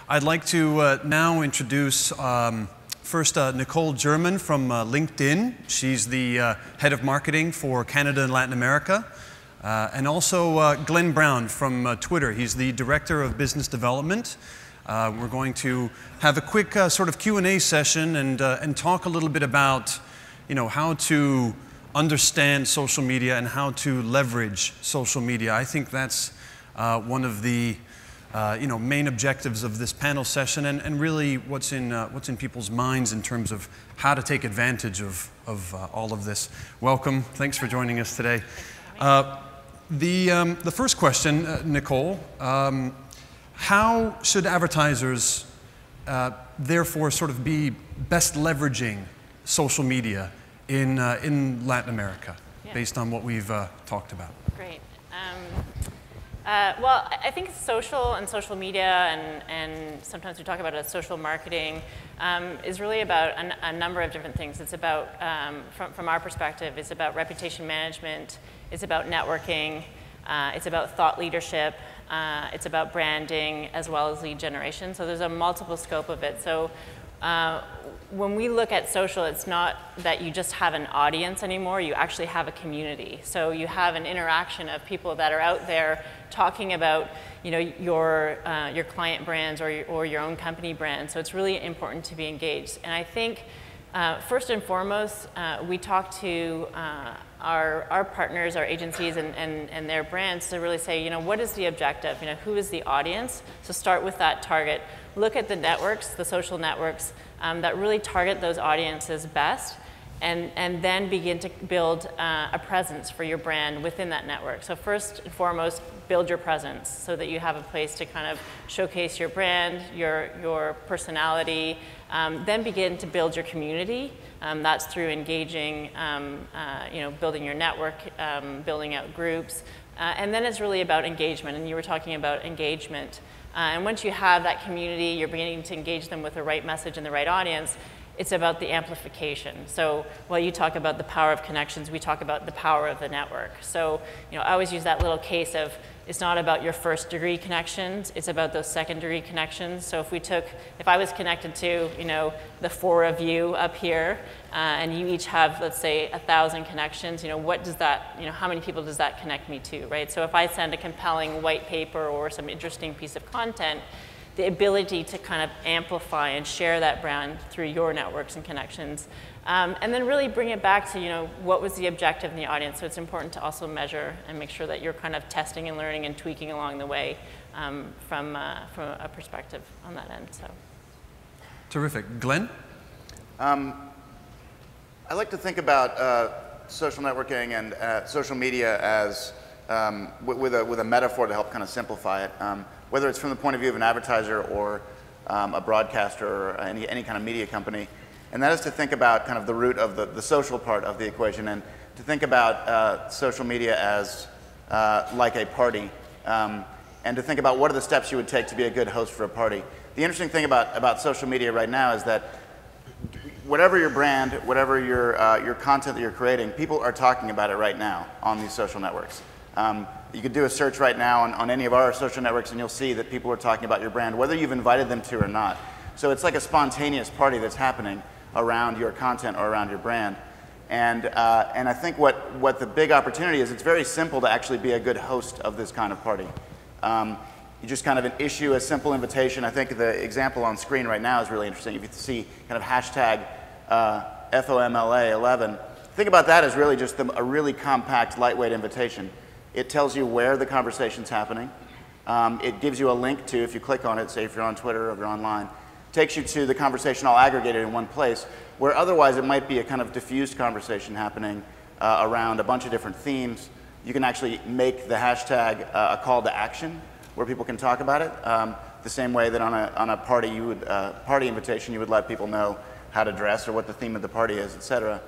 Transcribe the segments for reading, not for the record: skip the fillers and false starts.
I'd like to now introduce first Nicole German from LinkedIn. She's the head of marketing for Canada and Latin America. And also Glenn Brown from Twitter. He's the director of business development. We're going to have a quick sort of Q&A session and talk a little bit about, how to understand social media and how to leverage social media. I think that's one of the main objectives of this panel session, and really what's in people's minds in terms of how to take advantage of all of this. Welcome. Thanks for joining us today. The first question, Nicole, how should advertisers therefore sort of be best leveraging social media in Latin America, based on what we've talked about? Great. Well, I think social and social media, and sometimes we talk about it as social marketing, is really about a number of different things. It's about, from our perspective, it's about reputation management, it's about networking, it's about thought leadership, it's about branding, as well as lead generation. So there's a multiple scope of it. So when we look at social, it's not that you just have an audience anymore, you actually have a community. So you have an interaction of people that are out there talking about your client brands or your own company brand. So it's really important to be engaged. And I think first and foremost, we talk to our partners, our agencies, and their brands to really say, what is the objective? Who is the audience? So start with that target. Look at the networks, the social networks that really target those audiences best, and then begin to build a presence for your brand within that network. So first and foremost, build your presence so that you have a place to kind of showcase your brand, your personality. Then begin to build your community. That's through engaging, building your network, building out groups. And then it's really about engagement, and you were talking about engagement. And once you have that community, you're beginning to engage them with the right message and the right audience, it's about the amplification. So while you talk about the power of connections, we talk about the power of the network. So I always use that little case of, it's not about your first degree connections, it's about those second degree connections. So if I was connected to the four of you up here, and you each have, let's say, 1,000 connections, what does that, how many people does that connect me to, right? So if I send a compelling white paper or some interesting piece of content, the ability to kind of amplify and share that brand through your networks and connections. And then really bring it back to, what was the objective in the audience. So it's important to also measure and make sure that you're kind of testing and learning and tweaking along the way from a perspective on that end. So. Terrific. Glenn? I like to think about social networking and social media as with a metaphor to help kind of simplify it. Whether it's from the point of view of an advertiser or a broadcaster or any kind of media company. And that is to think about kind of the root of the social part of the equation, and to think about social media as like a party, and to think about what are the steps you would take to be a good host for a party. The interesting thing about social media right now is that whatever your brand, whatever your content that you're creating, people are talking about it right now on these social networks. You could do a search right now on any of our social networks, and you'll see that people are talking about your brand, whether you've invited them to or not. So it's like a spontaneous party that's happening around your content or around your brand. And I think what the big opportunity is, it's very simple to actually be a good host of this kind of party. You just kind of issue a simple invitation. I think the example on screen right now is really interesting. If you see kind of hashtag FoMLA 11, think about that as really just a really compact, lightweight invitation. It tells you where the conversation's happening. It gives you a link to, if you click on it, say if you're on Twitter or if you're online, takes you to the conversation all aggregated in one place, where otherwise it might be a kind of diffused conversation happening around a bunch of different themes. You can actually make the hashtag a call to action where people can talk about it, the same way that on a party party invitation you would let people know how to dress or what the theme of the party is, etc.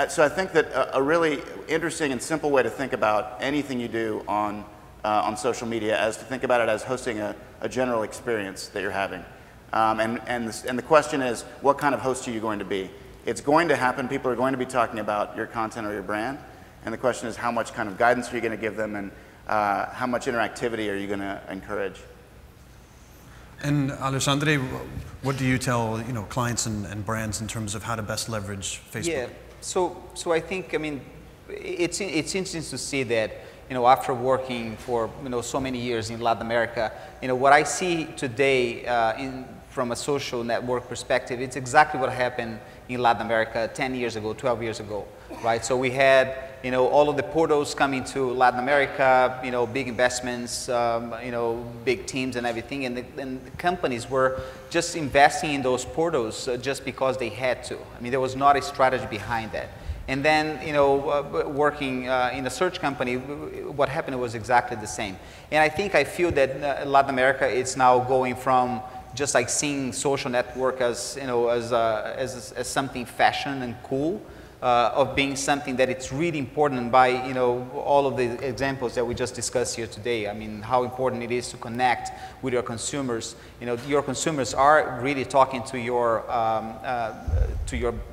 So I think that a really interesting and simple way to think about anything you do on social media is to think about it as hosting a general experience that you're having. And the question is, what kind of host are you going to be? It's going to happen. People are going to be talking about your content or your brand. And the question is, how much kind of guidance are you going to give them, and how much interactivity are you going to encourage? And Alexandre, what do you tell clients and brands in terms of how to best leverage Facebook? Yeah, so I think, I mean, it's interesting to see that, after working for, so many years in Latin America, what I see today from a social network perspective, it's exactly what happened in Latin America 10 years ago, 12 years ago, right? So we had, all of the portals coming to Latin America, big investments, big teams and everything, and the companies were just investing in those portals just because they had to. I mean, there was not a strategy behind that. And then, working in a search company, what happened was exactly the same. And I feel that Latin America is now going from just like seeing social network as, as something fashion and cool, of being something that it's really important by, all of the examples that we just discussed here today. I mean, how important it is to connect with your consumers. Your consumers are really talking to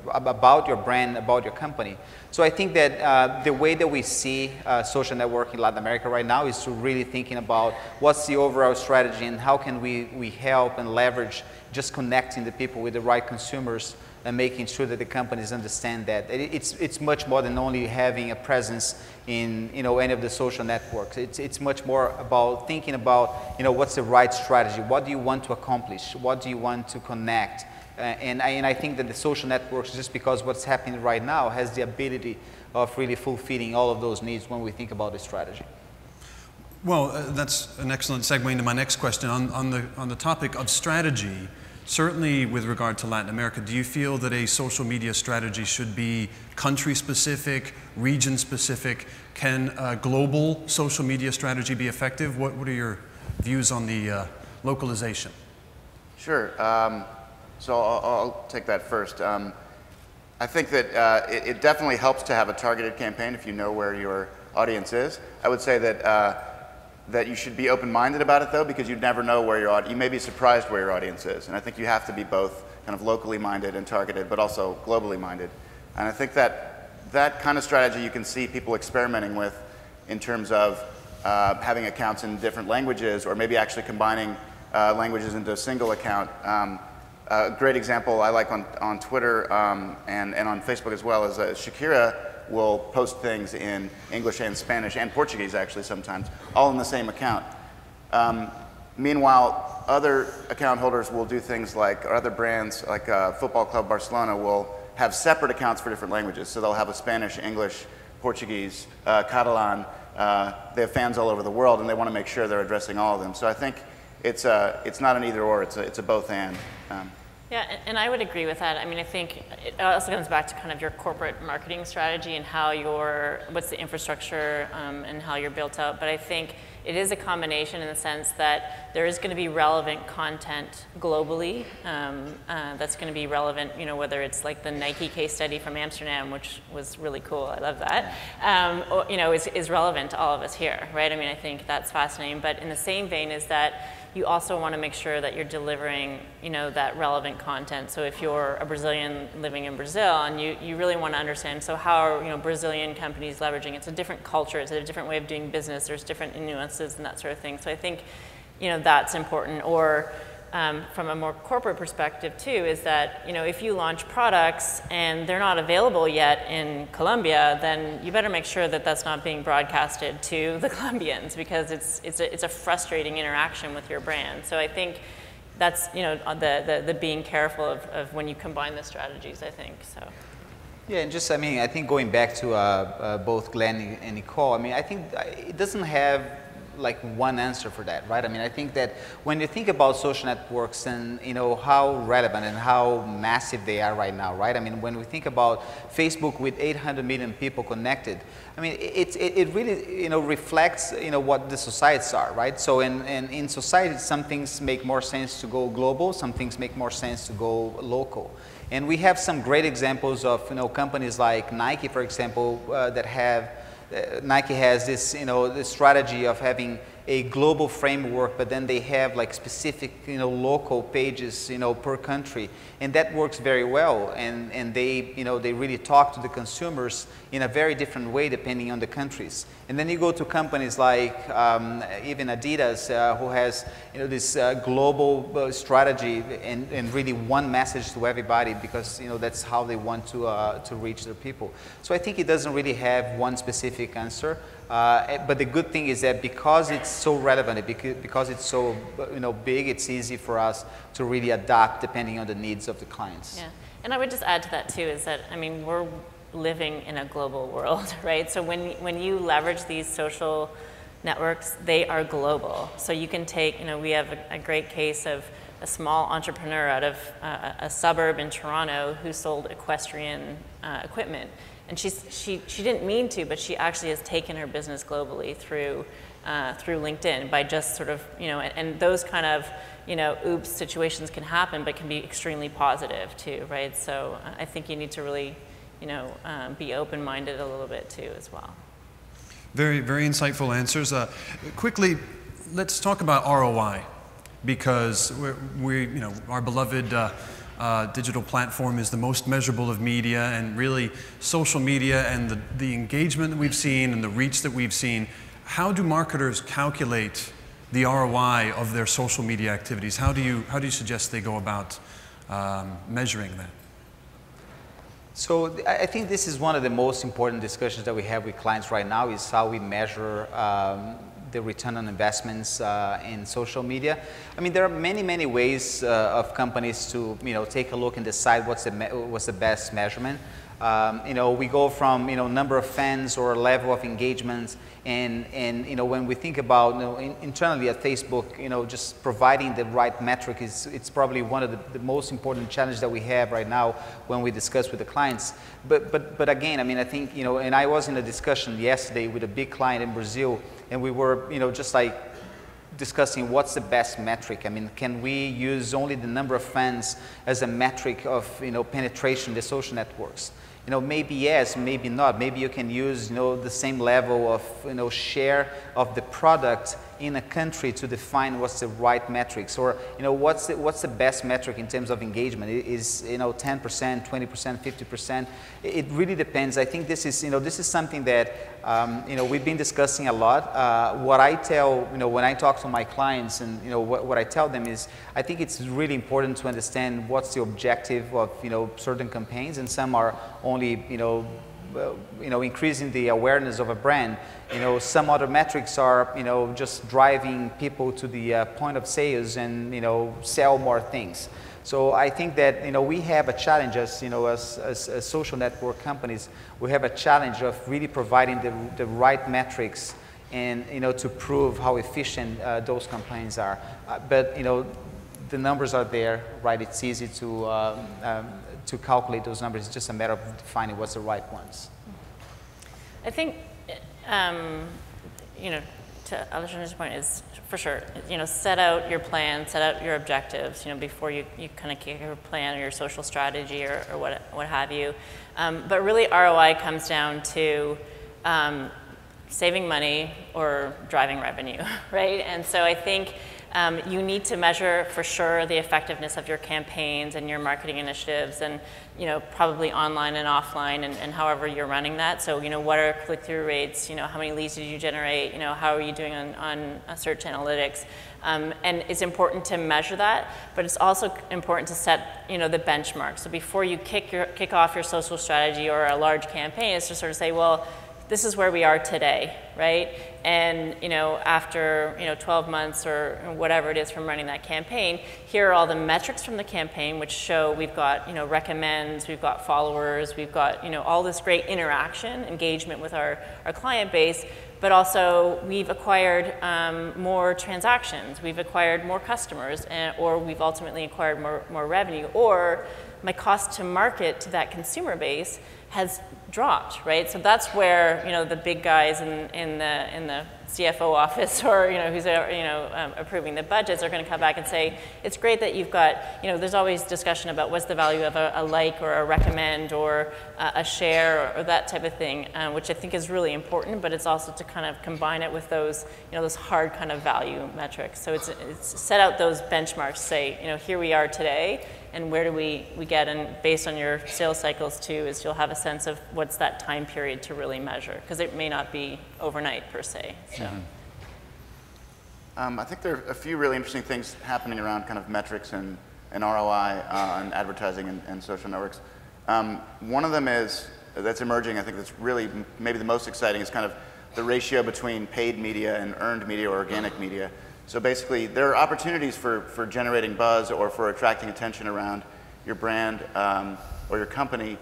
about your brand, about your company. So I think that the way that we see social networking in Latin America right now is to really thinking about what's the overall strategy and how can we help and leverage just connecting the people with the right consumers and making sure that the companies understand that it's much more than only having a presence in any of the social networks. It's much more about thinking about what's the right strategy, what do you want to accomplish, what do you want to connect, and I think that the social networks, just because what's happening right now, has the ability of really fulfilling all of those needs when we think about the strategy. Well, that's an excellent segue into my next question on the topic of strategy. Certainly with regard to Latin America, do you feel that a social media strategy should be country-specific, region-specific? Can a global social media strategy be effective? What are your views on the localization? Sure. So I'll take that first. I think that it definitely helps to have a targeted campaign if you know where your audience is. I would say that you should be open-minded about it, though, because you never know where you may be surprised where your audience is. And I think you have to be both kind of locally minded and targeted, but also globally minded. And I think that kind of strategy you can see people experimenting with in terms of having accounts in different languages, or maybe actually combining languages into a single account. A great example I like on Twitter and on Facebook as well is Shakira will post things in English and Spanish and Portuguese, actually, sometimes, all in the same account. Meanwhile, other account holders will do things like, or other brands like Football Club Barcelona will have separate accounts for different languages. So they'll have a Spanish, English, Portuguese, Catalan. They have fans all over the world, and they want to make sure they're addressing all of them. So I think it's not an either or, it's a both and. Yeah, and I would agree with that. I mean, I think it also comes back to kind of your corporate marketing strategy and how what's the infrastructure and how you're built out. But I think it is a combination in the sense that there is going to be relevant content globally that's going to be relevant, whether it's like the Nike case study from Amsterdam, which was really cool, I love that, is relevant to all of us here, right? I mean, I think that's fascinating. But in the same vein is that you also want to make sure that you're delivering, that relevant content. So if you're a Brazilian living in Brazil and you really want to understand, so how are, Brazilian companies leveraging? It's a different culture, it's a different way of doing business, there's different nuances and that sort of thing. So I think, that's important. Or from a more corporate perspective too, is that, if you launch products and they're not available yet in Colombia, then you better make sure that that's not being broadcasted to the Colombians, because it's a frustrating interaction with your brand. So I think that's, the being careful of when you combine the strategies, I think, so. Yeah, and just, I think going back to both Glenn and Nicole, I think it doesn't have like one answer for that, right? I think that when you think about social networks and how relevant and how massive they are right now, right? When we think about Facebook with 800 million people connected, it really reflects what the societies are, right? So in society, some things make more sense to go global, some things make more sense to go local. And we have some great examples of companies like Nike, for example, that have Nike has this, this strategy of having a global framework, but then they have like specific, local pages, per country, and that works very well. And they, they really talk to the consumers in a very different way depending on the countries. And then you go to companies like even Adidas, who has, this global strategy and really one message to everybody, because that's how they want to reach their people. So I think it doesn't really have one specific answer. But the good thing is that because it's so relevant, because it's so big, it's easy for us to really adapt depending on the needs of the clients. Yeah, and I would just add to that too is that, I mean, we're living in a global world, right? So when you leverage these social networks, they are global. So you can take, we have a great case of a small entrepreneur out of a suburb in Toronto who sold equestrian equipment. And she didn't mean to, but she actually has taken her business globally through LinkedIn by just sort of, and those kind of, oops situations can happen, but can be extremely positive too, right? So I think you need to really, be open-minded a little bit too as well. Very, very insightful answers. Quickly, let's talk about ROI, because our beloved digital platform is the most measurable of media, and really social media and the engagement that we've seen and the reach that we've seen. How do marketers calculate the ROI of their social media activities? How do you suggest they go about measuring that? So I think this is one of the most important discussions that we have with clients right now, is how we measure the return on investments in social media. I mean, there are many, many ways of companies to take a look and decide what's the best measurement. We go from number of fans or level of engagement, and when we think about internally at Facebook, just providing the right metric it's probably one of the most important challenges that we have right now when we discuss with the clients. But again, I mean, I think and I was in a discussion yesterday with a big client in Brazil, and we were just like discussing what's the best metric. I mean, can we use only the number of fans as a metric of penetration in the social networks? Maybe yes, maybe not. Maybe you can use the same level of share of the product in a country to define what's the right metrics, or what's the best metric in terms of engagement. Is 10%, 20%, 50%? It really depends. I think this is something that we've been discussing a lot. What I tell when I talk to my clients, and what I tell them is, I think it's really important to understand what's the objective of certain campaigns, and some are only increasing the awareness of a brand. Some other metrics are just driving people to the point of sales and sell more things. So I think that we have a challenge as social network companies. We have a challenge of really providing the right metrics and to prove how efficient those campaigns are. But the numbers are there, right? It's easy to calculate those numbers. It's just a matter of defining what's the right ones. I think, to Alexandre's point is, for sure, set out your plan, set out your objectives, before you kind of kick your plan or your social strategy or what have you. But really ROI comes down to saving money or driving revenue, right? And so I think you need to measure for sure the effectiveness of your campaigns and your marketing initiatives, and probably online and offline, and however you're running that. So what are click-through rates? How many leads did you generate? How are you doing on search analytics? And it's important to measure that, but it's also important to set the benchmark. So before you kick off your social strategy or a large campaign, it's to sort of say, well, this is where we are today, right? And after 12 months or whatever it is from running that campaign, here are all the metrics from the campaign, which show we've got recommends, we've got followers, we've got all this great interaction, engagement with our client base, but also we've acquired more transactions, we've acquired more customers, or we've ultimately acquired more revenue, or my cost to market to that consumer base has dropped, right? So that's where, you know, the big guys in the CFO office, or, you know, who's, approving the budgets, are going to come back and say, it's great that you've got, you know, there's always discussion about what's the value of a like or a recommend or a share or that type of thing, which I think is really important, but it's also to kind of combine it with those, you know, those hard kind of value metrics. So it's set out those benchmarks, say, you know, here we are today, and where do we get, and based on your sales cycles too, is you'll have a sense of what's that time period to really measure, because it may not be overnight per se. So. I think there are a few really interesting things happening around kind of metrics and ROI on advertising and social networks. One of them that's emerging, I think that's really maybe the most exciting, is kind of the ratio between paid media and earned media or organic media. So basically, there are opportunities for generating buzz or for attracting attention around your brand or your company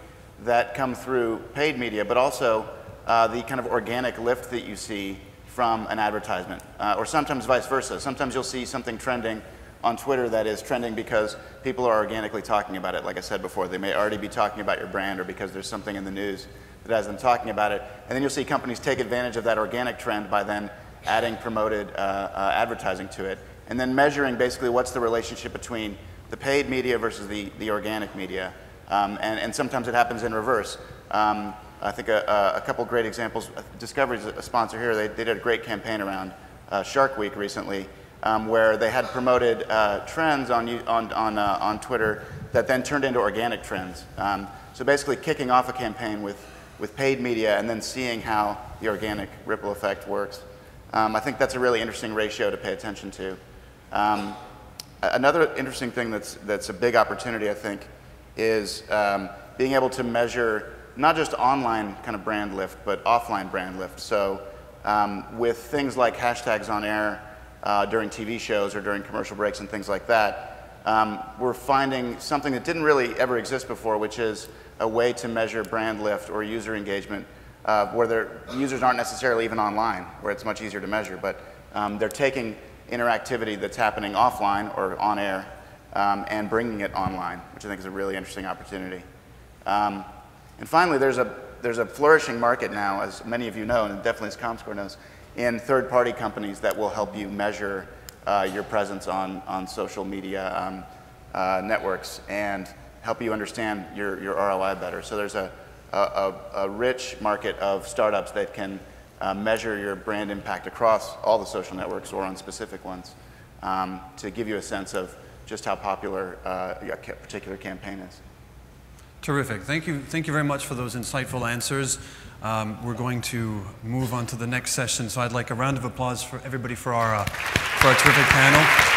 that come through paid media, but also the kind of organic lift that you see from an advertisement, or sometimes vice versa. Sometimes you'll see something trending on Twitter that is trending because people are organically talking about it. Like I said before, they may already be talking about your brand, or because there's something in the news that has them talking about it. And then you'll see companies take advantage of that organic trend by then adding promoted advertising to it, and then measuring basically what's the relationship between the paid media versus the organic media. And sometimes it happens in reverse. I think a couple great examples. Discovery's a sponsor here. They did a great campaign around Shark Week recently, where they had promoted trends on Twitter that then turned into organic trends. So basically kicking off a campaign with paid media and then seeing how the organic ripple effect works. I think that's a really interesting ratio to pay attention to. Another interesting thing that's a big opportunity, I think, is being able to measure not just online kind of brand lift, but offline brand lift. So with things like hashtags on air during TV shows or during commercial breaks and things like that, we're finding something that didn't really ever exist before, which is a way to measure brand lift or user engagement where users aren't necessarily even online, where it's much easier to measure, but they're taking interactivity that's happening offline or on air and bringing it online, which I think is a really interesting opportunity. And finally, there's a flourishing market now, as many of you know, and definitely as ComScore knows, in third-party companies that will help you measure your presence on social media networks and help you understand your ROI better. So there's a rich market of startups that can measure your brand impact across all the social networks or on specific ones to give you a sense of just how popular a particular campaign is. Terrific. Thank you very much for those insightful answers. We're going to move on to the next session, so I'd like a round of applause for everybody for our terrific panel.